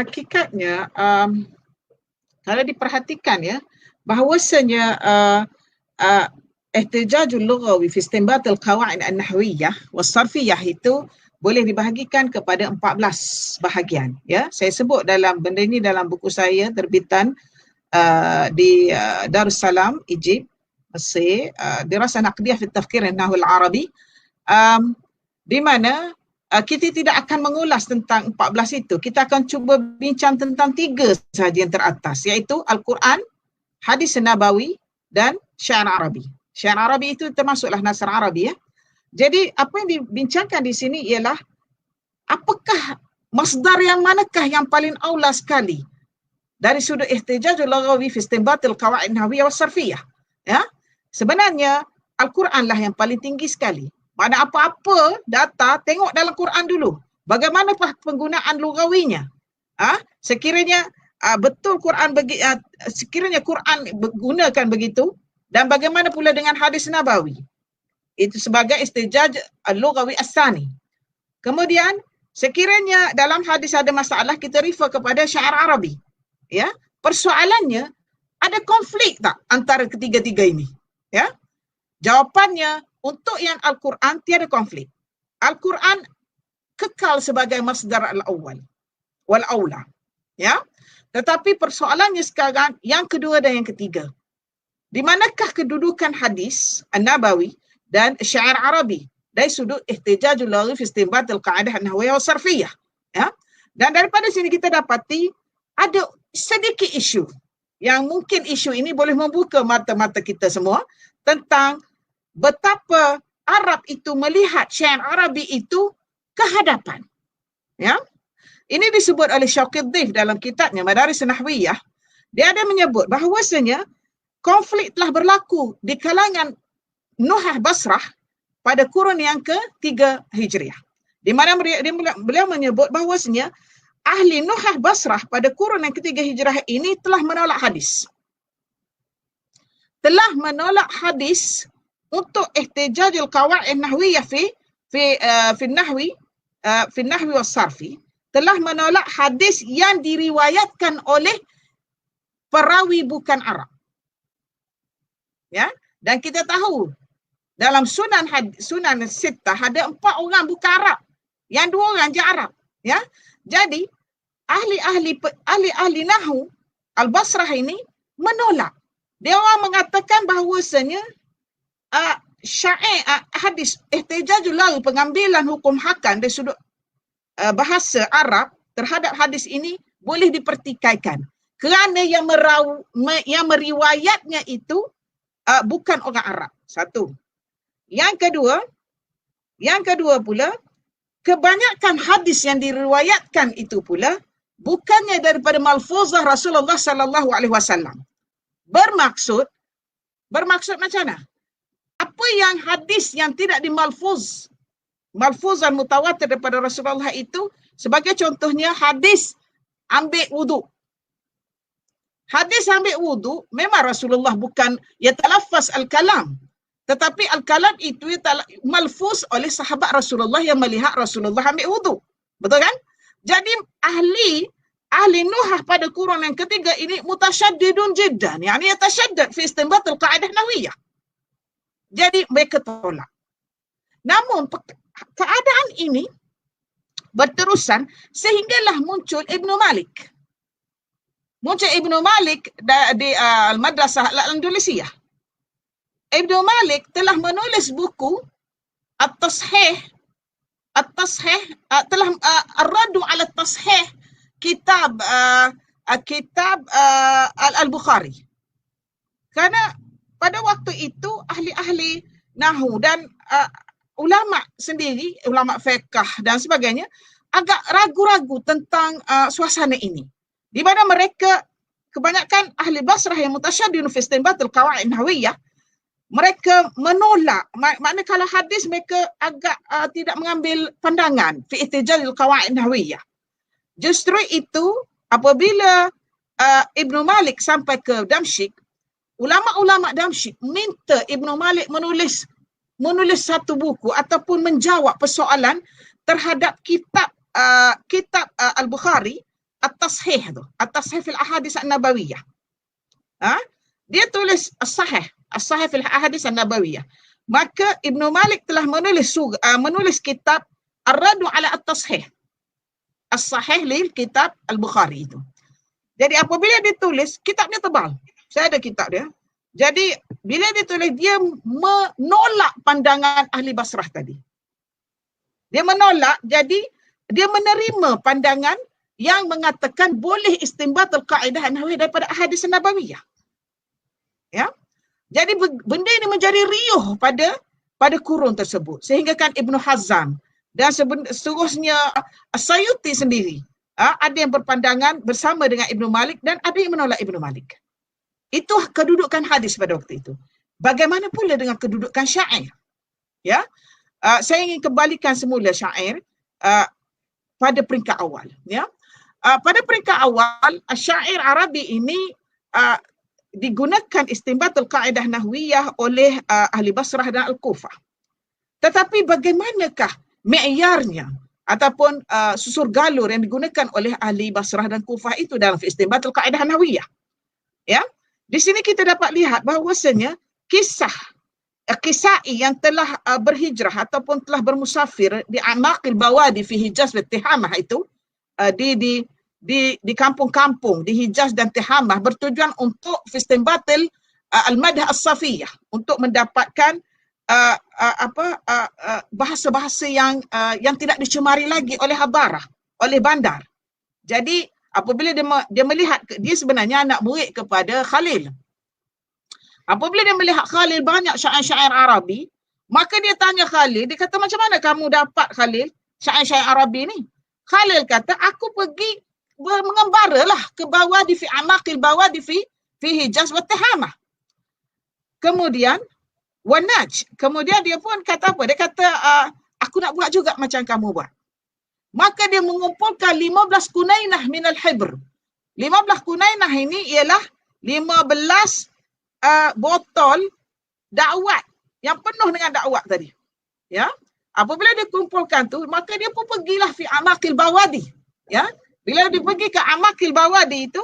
hakikatnya kalau diperhatikan ya, bahawasanya ihtijajul lughawi fi istinbat al-qawaid an-nahwiyyah was-sarfiyyah itu boleh dibahagikan kepada 14 bahagian ya. Saya sebut dalam benda ini dalam buku saya terbitan di Darussalam, Egypt, Mesir, Dirasah Naqdiyah fi Tafkir an-Nahwi al-Arabi, di mana kita tidak akan mengulas tentang 14 itu. Kita akan cuba bincang tentang 3 sahaja yang teratas, iaitu Al-Quran, Hadis Nabawi dan Syair Arabi. Syair Arabi itu termasuklah Nasr Arabi ya. Jadi apa yang dibincangkan di sini ialah apakah masdar yang manakah yang paling aula sekali dari sudut ihtijajul lughawi fi istinbat al-qawaid nahwiyyah was sarfiyyah ya. Sebenarnya Al-Quran lah yang paling tinggi sekali. Mana apa-apa data, tengok dalam Quran dulu. Bagaimana penggunaan lugawinya? Sekiranya betul Quran sekiranya Quran gunakan begitu, dan bagaimana pula dengan hadis Nabawi? Itu sebagai istijaj al-lughawi as-sani. Kemudian sekiranya dalam hadis ada masalah, kita refer kepada syair Arabi. Ya, persoalannya ada konflik tak antara ketiga-tiga ini? Ya. Jawapannya, untuk yang Al-Quran tiada konflik. Al-Quran kekal sebagai masdar al-awwal wal aula. Ya. Tetapi persoalannya sekarang yang kedua dan yang ketiga. Di manakah kedudukan hadis An-Nabawi dan syair Arabi dari sudut ihtijajul lughawi fi istinbat al-qaidah an-nahwiyyah was sarfiyyah? Ya. Dan daripada sini kita dapati ada sedikit isu yang mungkin isu ini boleh membuka mata-mata kita semua tentang betapa Arab itu melihat syair Arabi itu kehadapan. Ya. Ini disebut oleh Syauqiddin dalam kitabnya Madaris Nahwiyah. Dia ada menyebut bahawasanya konflik telah berlaku di kalangan Nuhah Basrah pada kurun yang ke-3 Hijriah. Di mana beliau menyebut bahawasanya ahli Nuhah Basrah pada kurun yang ke-3 Hijriah ini telah menolak hadis. Telah menolak hadis untuk ihtijajul qawaid nahwiyyah fi nahwi was sarfi, telah menolak hadis yang diriwayatkan oleh perawi bukan Arab. Ya, dan kita tahu dalam sunan sittah ada 4 orang bukan Arab, yang 2 orang je Arab, ya. Jadi ahli nahwu Al-Basrah ini menolak. Dia orang mengatakan bahawasanya hadis ihtijajul lughawi, pengambilan hukum hakam dari sudut bahasa Arab terhadap hadis ini boleh dipertikaikan kerana yang meriwayatnya itu bukan orang Arab. Satu. Yang kedua pula, kebanyakan hadis yang diriwayatkan itu pula bukannya daripada malfuzah Rasulullah sallallahu alaihi wasallam. Bermaksud macam mana? Apa yang hadis yang tidak malfuzan mutawatir daripada Rasulullah itu, sebagai contohnya hadis ambil wudu. Hadis ambil wudu, memang Rasulullah bukan yatalaffaz al-kalam, tetapi al-kalam itu malfuz oleh sahabat Rasulullah yang melihat Rasulullah ambil wudu. Betul kan? Jadi ahli Nuhah pada kurun yang ketiga ini mutasyaddidun jiddan, yakni yatasyaddad fi istinbat al-qaidah nahwiyah. Jadi mereka tolak. Namun keadaan ini berterusan sehinggalah muncul Ibnu Malik. Ibnu Malik di Al-Madrasah Al-Andalusiyah. Ibnu Malik telah menulis buku At-Tashih, telah Ar-Raddu 'ala At-Tashih, kitab Al-Bukhari. Karena pada waktu itu ahli-ahli nahwu dan ulama sendiri, ulama fiqh dan sebagainya, agak ragu-ragu tentang suasana ini. Di mana mereka, kebanyakan ahli Basrah yang mutasyaddidun fi istinbat al-qawaid nahwiyah, mereka menolak, maknanya kalau hadis mereka agak tidak mengambil pandangan fi ihtijaj al-qawaid nahwiyah. Justru itu apabila Ibnu Malik sampai ke Damsyik, ulama-ulama Damsyik minta Ibnu Malik menulis satu buku ataupun menjawab persoalan terhadap kitab Al-Bukhari at-tashih tu, at-tashih fil ahadits an-nabawiyah. Dia tulis as-sahih fil ahadits an-nabawiyah. Maka Ibnu Malik telah menulis kitab Ar-Raddu ala at-Tashih, as-sahih lil kitab Al-Bukhari itu. Jadi apabila dia tulis, kitabnya tebal. Saya ada kitab dia. Jadi bila dia tulis, dia menolak pandangan ahli Basrah tadi. Dia menolak, jadi dia menerima pandangan yang mengatakan boleh istinbat al-Qaedah an-Nahwiyah daripada ahadits nabawiyah. Ya. Jadi benda ini menjadi riuh pada kurun tersebut. Sehingga kan Ibnu Hazm dan seterusnya As-Sayuti sendiri ada yang berpandangan bersama dengan Ibnu Malik dan ada yang menolak Ibnu Malik. Itu kedudukan hadis pada waktu itu. Bagaimana pula dengan kedudukan syair? Ya, saya ingin kembalikan semula syair pada peringkat awal. Ya, pada peringkat awal syair Arabi ini digunakan istinbatul Qaedah Nahwiyah oleh ahli Basrah dan Al-Kufah. Tetapi bagaimanakah mi'yarnya ataupun susur galur yang digunakan oleh ahli Basrah dan Kufah itu dalam istinbatul Qaedah Nahwiyah? Ya, di sini kita dapat lihat bahawasanya kisah Kisai yang telah berhijrah ataupun telah bermusafir di Amaqil Bawadi fi Hijaz wa Tihamah itu di kampung-kampung di Hijaz dan Tihamah bertujuan untuk istinbatul al-madh as-safiyah, untuk mendapatkan bahasa-bahasa yang tidak dicemari lagi oleh hadarah, oleh bandar. Jadi apabila dia melihat, dia sebenarnya anak murid kepada Khalil. Apabila dia melihat Khalil banyak syair-syair Arabi, maka dia tanya Khalil, dia kata, macam mana kamu dapat Khalil syair-syair Arabi ni? Khalil kata, aku pergi mengembara lah ke bawah di fi Amaqil Bawadi fi Hijaz wa Tihamah. Kemudian Wanaj, kemudian dia pun kata apa? Dia kata, aku nak buat juga macam kamu buat. Maka dia mengumpulkan 15 kunainah minal hibr. 15 kunainah ini ialah 15 botol dakwat yang penuh dengan dakwat tadi. Ya. Apabila dia kumpulkan tu, maka dia pun pergilah fi Amaqil Bawadi. Ya. Bila dia pergi ke Amaqil Bawadi itu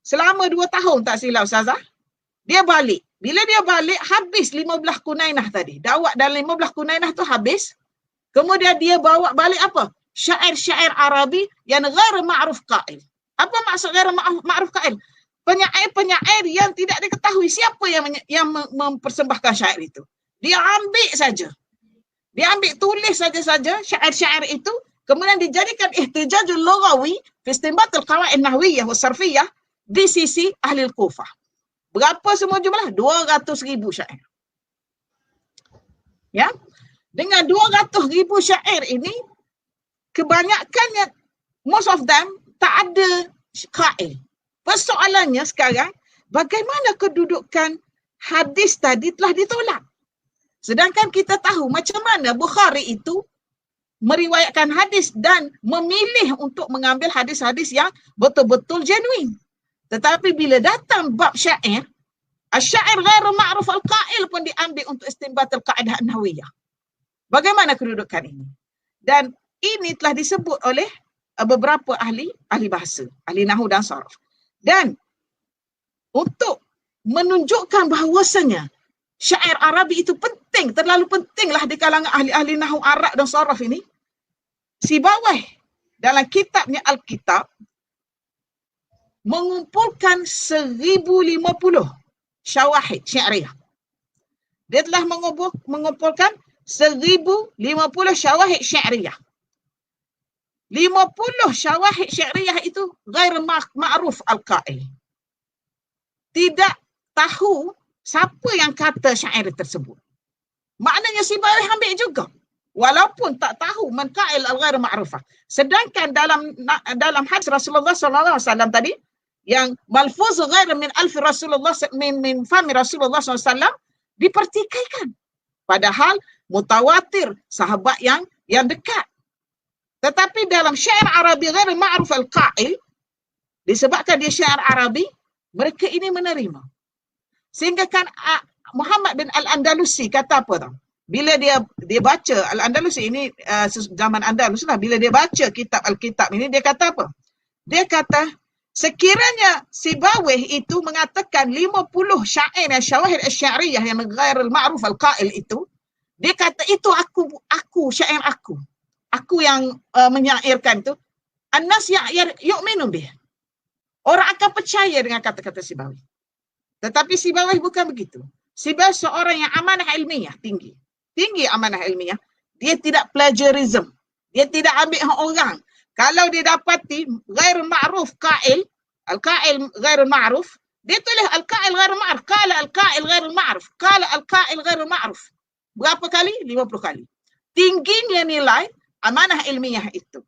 selama 2 tahun tak silap Ustazah, dia balik. Bila dia balik, habis 15 kunainah tadi. Dakwat dalam 15 kunainah tu habis. Kemudian dia bawa balik apa? Syair-syair Arabi yang ghair ma'ruf qail. Apa maksud ghair ma'ruf qail? Penyair-penyair yang tidak diketahui siapa yang mempersembahkan syair itu. Dia ambil saja. Dia ambil tulis saja-saja syair-syair itu, kemudian dijadikan ihtijajul lughawi fi istinbatul qawaid nahwiyah wa sarfiyah di sisi ahli Kufah. Berapa semua jumlah? 200,000 syair. Ya. Dengan 200,000 syair ini, kebanyakannya, most of them, tak ada qail. Persoalannya sekarang, bagaimana kedudukan hadis tadi telah ditolak? Sedangkan kita tahu macam mana Bukhari itu meriwayatkan hadis dan memilih untuk mengambil hadis-hadis yang betul-betul genuine. Tetapi bila datang bab syair, asyair ghairu ma'ruf al-qail pun diambil untuk istinbat al-Qaedah an-Nahwiyah. Bagaimana kedudukan ini? Dan ini telah disebut oleh beberapa ahli bahasa, ahli nahwu dan saraf. Dan untuk menunjukkan bahawasanya syair Arabi itu penting, terlalu pentinglah di kalangan ahli-ahli nahwu Arab dan saraf ini, Sibawayh dalam kitabnya Al-Kitab mengumpulkan 1050 syawahid syairiyah. Dia telah mengumpulkan 1050 syawahid syairiyah. 50 syawahid syairiyah itu ghair ma'ruf al-qail. Tidak tahu siapa yang kata syair tersebut. Maknanya Sibawayh ambil juga. Walaupun tak tahu man qail al-ghair ma'rufah. Sedangkan dalam hadis Rasulullah sallallahu alaihi wasallam tadi, yang malfuz ghair min alf Rasulullah min fami Rasulullah sallallahu alaihi wasallam dipertikaikan. Padahal mutawatir sahabat yang dekat. Tetapi dalam syair Arabi ghair ma'ruf al-qail, disebabkan dia syair Arabi, mereka ini menerima. Sehingga kan Muhammad bin Al-Andalusi kata apa tau? Bila dia baca, Al-Andalusi ini zaman Andalus lah, bila dia baca kitab Al-Kitab ini, dia kata apa? Dia kata, sekiranya Sibawih itu mengatakan 50 syair yang syawahid asy-sya'riyah yang ghairul ma'ruf al-qail itu, dia kata itu aku syair aku. Aku yang menyairkan tu. An-nas yu'minu bih. Orang akan percaya dengan kata-kata Sibawih. Tetapi Sibawih bukan begitu. Sibawih seorang yang amanah ilmiah tinggi. Tinggi amanah ilmiah. Dia tidak plagiarism. Dia tidak ambil hak orang. Kalau dia dapati ghairul ma'ruf qail, al-qail ghairul ma'ruf, dia tulis al-qail ghairul ma'ruf, qala al-qail ghairul ma'ruf, qala al-qail ghairul ma'ruf. Berapa kali? 50 kali. Tingginya nilai amanah ilmiah itu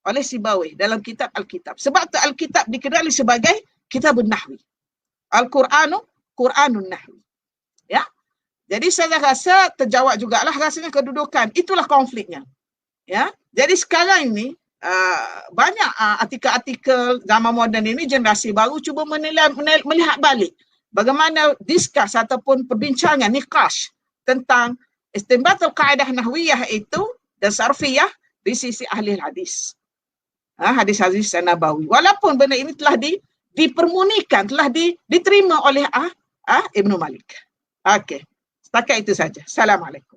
oleh Sibawih dalam kitab Al-Kitab. Sebab tu Al-Kitab dikenali sebagai kitabun nahwi. Qur'anun nahwi. Ya. Jadi saya rasa terjawab jugalah rasanya kedudukan. Itulah konfliknya. Ya. Jadi sekarang ini banyak artikel-artikel zaman moden ini, generasi baru cuba melihat balik bagaimana diskus ataupun perbincangan niqash tentang istinbatul kaedah nahwiyah itu dan sarfiyah di sisi ahli hadis. Hadis-hadis Nabawi. Walaupun benda ini telah dipermunikan, telah diterima oleh Ibnu Malik. Okey. Setakat itu saja. Assalamualaikum.